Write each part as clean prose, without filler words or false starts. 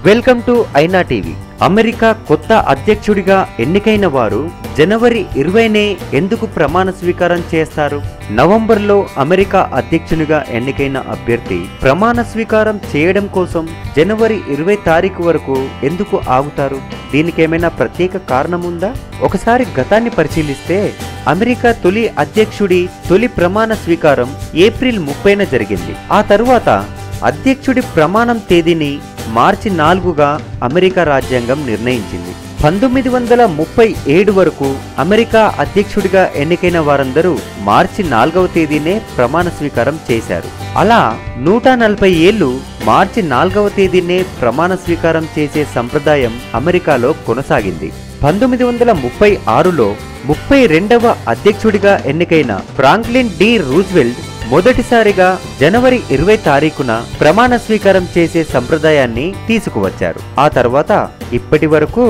Welcome to ఐనా TV. America కొత్త అధ్యక్షుడిగా ఎన్నికైన వారు జనవరి 20నే ఎందుకు ప్రమాణ స్వీకారం చేస్తారు? నవంబర్లో అమెరికా అధ్యక్షునిగా ఎన్నికైన అభ్యర్థి ప్రమాణ స్వీకారం చేయడం కోసం జనవరి 20 తారీఖు వరకు ఎందుకు ఆగుతారు? దీనికేమైనా ప్రత్యేక కారణం ఉందా? ఒకసారి గతాన్ని పరిశీలిస్తే అమెరికా తొలి అధ్యక్షుడి తొలి ప్రమాణ స్వీకారం ఏప్రిల్ 30న జరిగింది. ఆ తరువాత అధ్యక్షుడి ప్రమాణం తేదీని మార్చి 4గా అమెరికా రాజ్యాంగం నిర్ణయించింది. 1937 వరకు అమెరికా అధ్యక్షుడిగా ఎన్నికైన వారందరూ మార్చి 4వ తేదీనే ప్రమాణ స్వీకారం చేశారు. అలా 140 ఏళ్లు మార్చి 4వ తేదీనే ప్రమాణ స్వీకారం చేసే సంప్రదాయం అమెరికాలో కొనసాగింది. 1936లో 32వ అధ్యక్షుడిగా ఎన్నికైన ఫ్రాంక్లిన్ డి రూజ్వెల్ట్ మొదటిసారిగా జనవరి 20 తారీఖున ప్రమాణ స్వీకారం చేసే సంప్రదాయాన్ని తీసుకువచ్చారు. ఆ తర్వాత ఇప్పటి వరకు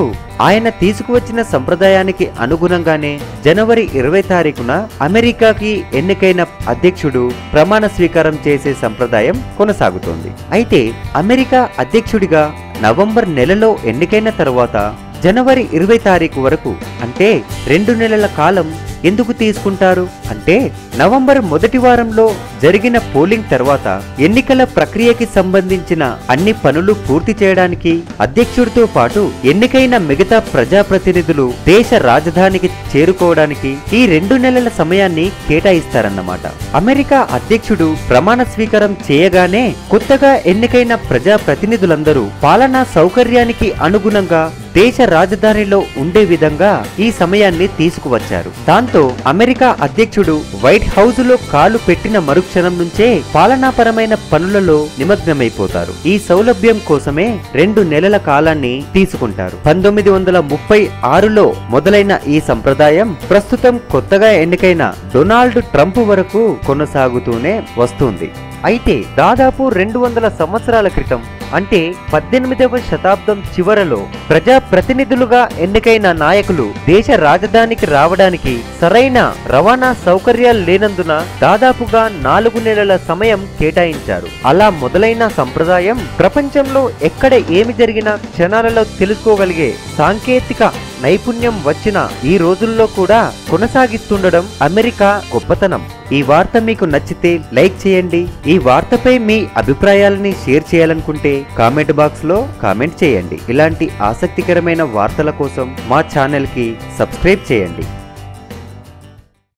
ఆయన తీసుకువచ్చిన సంప్రదాయానికి అనుగుణంగానే జనవరి 20 తారీఖున అమెరికాకి ఎన్నికైన అధ్యక్షుడు ప్రమాణ స్వీకారం చేసే సంప్రదాయం కొనసాగుతోంది. అయితే అమెరికా అధ్యక్షుడిగా నవంబర్ నెలలో ఎన్నికైన తరువాత జనవరి 20 తారీఖు వరకు అంటే 2 నెలల కాలం ఎందుకు తీసుకుంటారు అంటే, నవంబర్ మొదటి వారంలో జరిగిన పోలింగ్ తర్వాత ఎన్నికల ప్రక్రియకి సంబంధించిన అన్ని పనులు పూర్తి చేయడానికి అధ్యక్షుడితో పాటు ఎన్నికైన మిగతా ప్రజాప్రతినిధులు దేశ రాజధానికి చేరుకోవడానికి ఈ 2 నెలల సమయాన్ని కేటాయిస్తారన్నమాట. అమెరికా అధ్యక్షుడు ప్రమాణ స్వీకారం చేయగానే కొత్తగా ఎన్నికైన ప్రజాప్రతినిధులందరూ పాలనా సౌకర్యానికి అనుగుణంగా దేశ రాజధానిలో ఉండే విధంగా ఈ సమయాన్ని తీసుకువచ్చారు. దాంతో అమెరికా అధ్యక్షుడు వైట్ హౌస్ లో కాలు పెట్టిన మరుక్షణం నుంచే పాలనాపరమైన పనులలో నిమగ్నమైపోతారు. ఈ సౌలభ్యం కోసమే 2 నెలల కాలాన్ని తీసుకుంటారు. 1936లో మొదలైన ఈ సంప్రదాయం ప్రస్తుతం కొత్తగా ఎన్నికైన డొనాల్డ్ ట్రంప్ వరకు కొనసాగుతూనే వస్తుంది. అయితే దాదాపు 200 సంవత్సరాల క్రితం అంటే 18వ శతాబ్దం చివరలో ప్రజాప్రతినిధులుగా ఎన్నికైన నాయకులు దేశ రాజధానికి రావడానికి సరైన రవాణా సౌకర్యాలు లేనందున దాదాపుగా 4 నెలల సమయం కేటాయించారు. అలా మొదలైన సంప్రదాయం ప్రపంచంలో ఎక్కడ ఏమి జరిగినా క్షణాలలో తెలుసుకోగలిగే సాంకేతిక నైపుణ్యం వచ్చిన ఈ రోజుల్లో కూడా కొనసాగిస్తుండడం అమెరికా గొప్పతనం. ఈ వార్త మీకు నచ్చితే లైక్ చేయండి. ఈ వార్తపై మీ అభిప్రాయాలని షేర్ చేయాలనుకుంటే కామెంట్ బాక్స్ లో కామెంట్ చేయండి. ఇలాంటి ఆసక్తికరమైన వార్తల కోసం మా ఛానల్ కి సబ్స్క్రైబ్ చేయండి.